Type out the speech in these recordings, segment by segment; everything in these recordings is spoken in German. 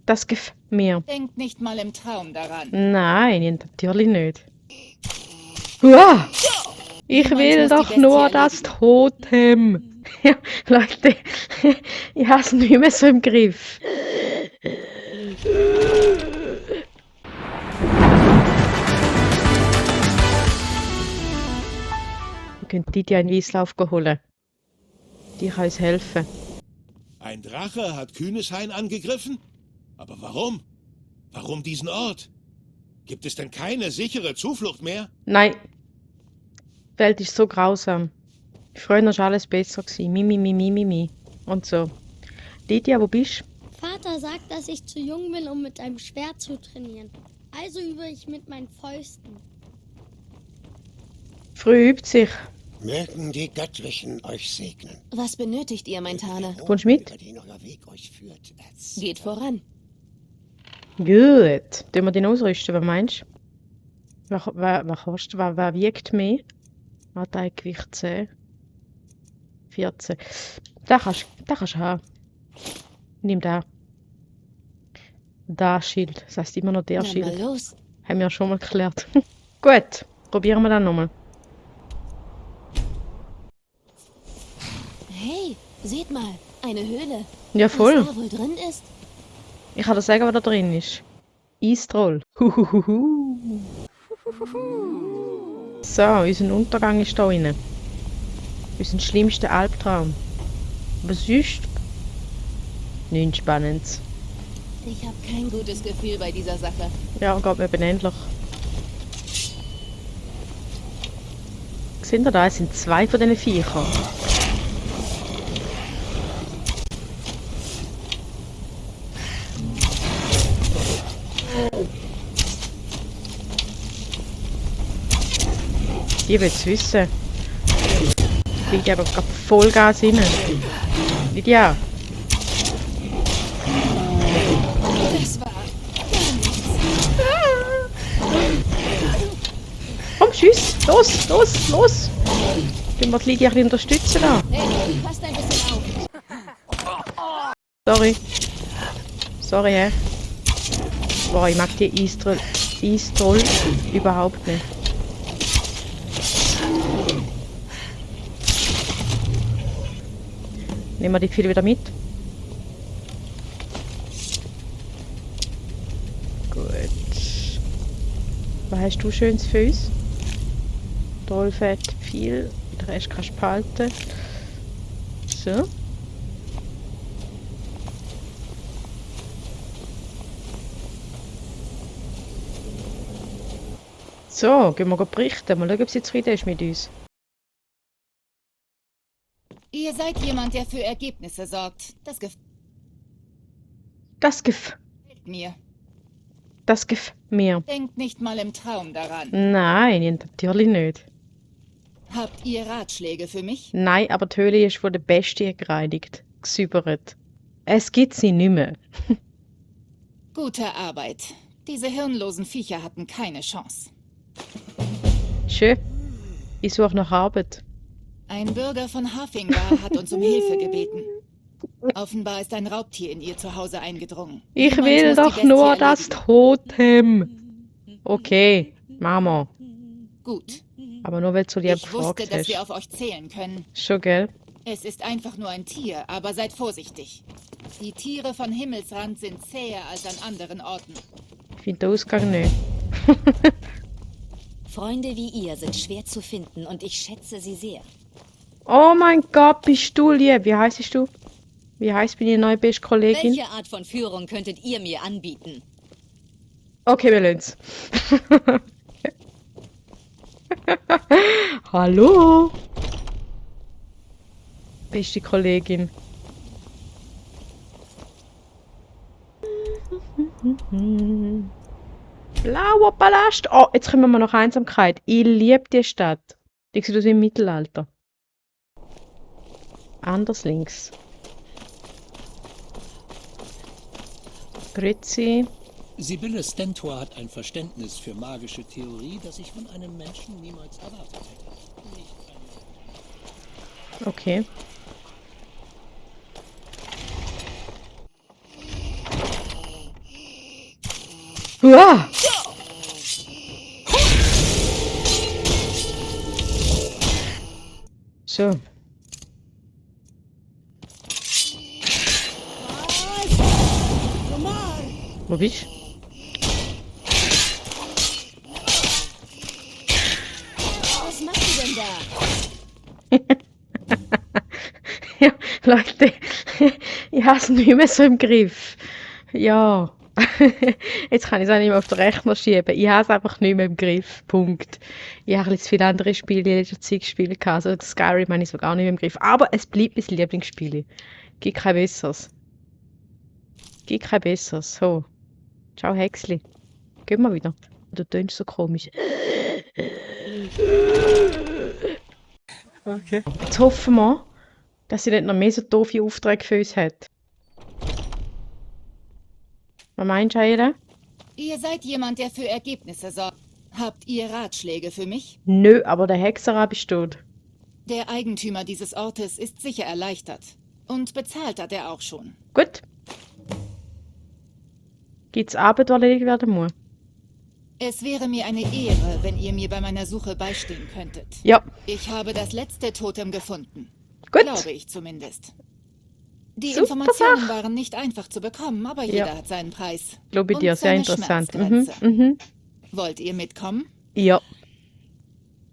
Das gefällt mir. Denkt nicht mal im Traum daran. Nein, natürlich nicht. Uah! Ich Jemand will muss die doch Bestie nur das erledigen. Totem. Ja, Leute, ich habe es nicht mehr so im Griff. Wir können Lydia in Weißlauf holen. Die kann uns helfen. Ein Drache hat Kühneshain angegriffen? Aber warum? Warum diesen Ort? Gibt es denn keine sichere Zuflucht mehr? Nein, die Welt ist so grausam. Früher war alles besser gewesen. Mi. Und so. Lydia, wo bist du? Vater sagt, dass ich zu jung bin, um mit einem Schwert zu trainieren. Also übe ich mit meinen Fäusten. Früh übt sich. Mögen die Göttlichen euch segnen. Was benötigt ihr, mein Tane? Kommst du mit? Über den euer Weg euch führt. Geht voran. Gut. Tun wir den ausrüsten, was meinst du? Was kostet, was wiegt mehr? Gewicht 10. 14. Da kannst du haben. Nimm da. Das Schild. Das heisst immer noch der Na mal Schild. los. Haben wir ja schon mal geklärt. Gut, probieren wir dann nochmal. Hey, seht mal, eine Höhle. Ja, voll. Was da wohl drin ist? Ich kann dir sagen, was da drin ist. Eistroll. Huhuhuhu. So, unser Untergang ist da drin. Unser schlimmster Albtraum. Aber sonst nichts Spannendes. Ich habe kein gutes Gefühl bei dieser Sache. Ja, geht mir eben ähnlich. Seht ihr da? Es sind 2 von diesen Viechern. Die will es wissen. Lydia geht gerade Vollgas rein. Lydia, Das war komm, schiss! Los! Können wir die Lydia ein bisschen unterstützen da? Hey, passt ein bisschen auf. Sorry, hä? Boah, ich mag die Eistroll überhaupt nicht. Nehmen wir die viel wieder mit. Gut. Was hast du Schönes für uns? Trollfett viel. Den Rest kannst du behalten. So. So, gehen wir berichten. Mal schauen, ob sie zufrieden ist mit uns. Ihr seid jemand, der für Ergebnisse sorgt. Das gefällt mir. Das gefällt mir. Denkt nicht mal im Traum daran. Nein, natürlich nicht. Habt ihr Ratschläge für mich? Nein, aber die Höhle ist von der Bestie gereinigt. Gesäubert. Es gibt sie nicht mehr. Gute Arbeit. Diese hirnlosen Viecher hatten keine Chance. Schön. Ich suche nach Arbeit. Ein Bürger von Hafingar hat uns um Hilfe gebeten. Offenbar ist ein Raubtier in ihr Zuhause eingedrungen. Ich Jemand will muss die doch Bestie nur das erledigen. Totem. Okay, Mama. Gut. Aber nur weil du lieb Ich wusste, gefragt dass wir hast. auf euch zählen können. Schon, gell? Es ist einfach nur ein Tier, aber seid vorsichtig. Die Tiere von Himmelsrand sind zäher als an anderen Orten. Ich finde den Ausgang nicht. Freunde wie ihr sind schwer zu finden und ich schätze sie sehr. Oh mein Gott, bist du lieb. Wie heißt du? Wie heißt meine neue beste Kollegin? Welche Art von Führung könntet ihr mir anbieten? Okay, wir lassen's. Hallo? Beste Kollegin. Blauer Palast. Oh, jetzt kommen wir noch Einsamkeit. Ich liebe die Stadt. Die sieht aus wie im Mittelalter. Anders links. Grüezi. Sibylle Stentor hat ein Verständnis für magische Theorie, das ich von einem Menschen niemals erwartet hätte. Nicht eine... Okay. Uah! So. Wo bist du? Was machst du denn da? Ja, Leute, ich habe es nicht mehr so im Griff. Ja. Jetzt kann ich es auch nicht mehr auf den Rechner schieben. Ich habe es einfach nicht mehr im Griff. Punkt. Ich habe ein bisschen zu viele andere Spiele in letzter Zeit gespielt. Also Skyrim habe ich so gar nicht mehr im Griff. Aber es bleibt mein Lieblingsspiel. Gibt kein besseres. Gibt kein besseres. So. Ciao, Häcksli. Gehen wir wieder. Du tönst so komisch. Okay. Jetzt hoffen wir, dass sie nicht noch mehr so doofe Aufträge für uns hat. Was meinst du, Aida? Ihr seid jemand, der für Ergebnisse sorgt. Habt ihr Ratschläge für mich? Nö, aber der Hexer besteht. Der Eigentümer dieses Ortes ist sicher erleichtert. Und bezahlt hat er auch schon. Gut. Gibt's Arbeit, die erledigt werden muss? Es wäre mir eine Ehre, wenn ihr mir bei meiner Suche beistehen könntet. Ja, Ich habe das letzte Totem gefunden. gut. Glaube ich zumindest. Die Super Informationen Sache. waren nicht einfach zu bekommen, aber jeder hat seinen Preis. Glaube ich Und dir, sehr seine interessant. Mhm, Schmerzgrenze. mhm. Wollt ihr mitkommen? Ja,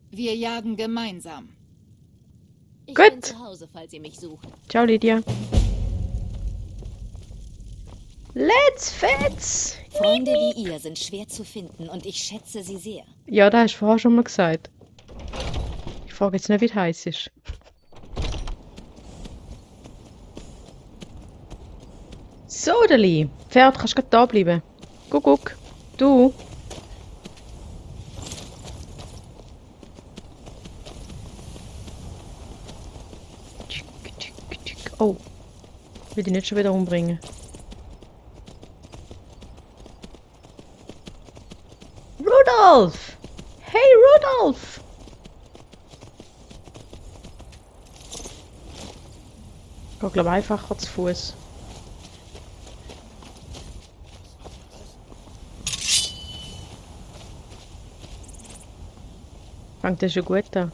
Wir jagen gemeinsam. Ich Gut. bin zu Hause, falls ihr mich sucht. ciao Lydia. Let's fetz! Freunde wie ihr sind schwer zu finden und ich schätze sie sehr. Ja, das hast du vorher schon mal gesagt. Ich frage jetzt nicht, wie es heiß ist. So, Deli. Pferd, kannst du gerade da bleiben. Guck. Du. Oh. Will ich nicht schon wieder umbringen. Rudolf! Hey, Rudolf! Ich glaube einfacher zu Fuß. Fängt ja schon gut an.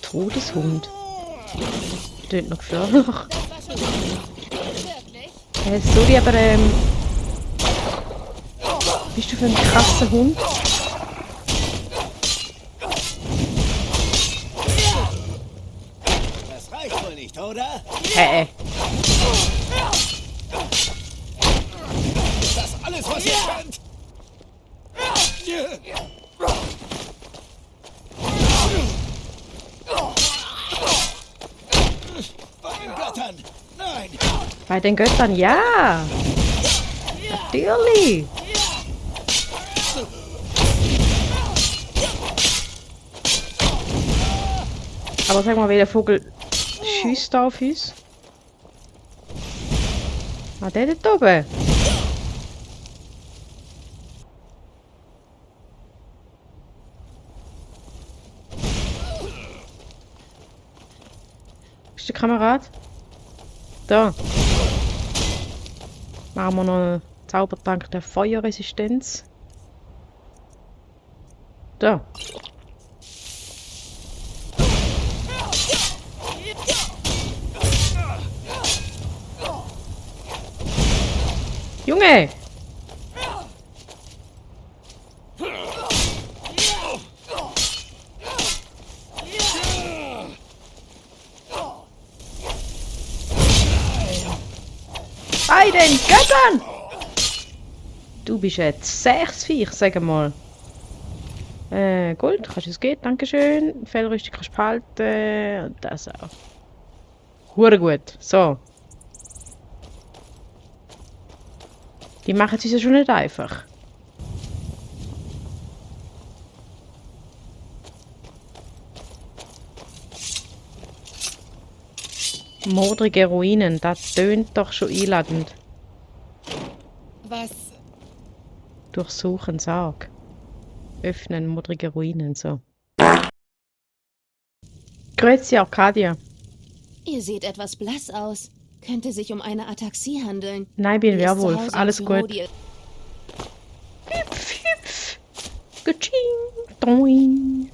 Todeshund. Tönt noch gefährlich. Sorry, aber bist du für einen krassen Hund? Das reicht wohl nicht, oder? Ist das alles, was ihr könnt? Bei den Göttern! Nein! Bei den Göttern, ja! Natürlich! Aber sag mal, wie der Vogel schießt da auf uns? Ah, der dort oben. Ist der Kamerad? Da. Machen wir noch einen Zaubertrank der Feuerresistenz. Da. Junge! Bei den Göttern! Du bist jetzt sechs Viech, sag mal. Gold, kannst du es geben, dankeschön. Fellrüstung kannst du behalten. Und das auch. Hure gut. So. Die machen es uns ja schon nicht einfach. Modrige Ruinen, das tönt doch schon einladend. Was? Durchsuchen, Sarg. Öffnen, modrige Ruinen, so. Grüezi, Arcadia. Ihr seht etwas blass aus. Könnte sich um eine Ataxie handeln. Nein, ich bin ein Die ist zu Werwolf. Hause Alles im gut. Zyrodiil. Gutsching. Doing.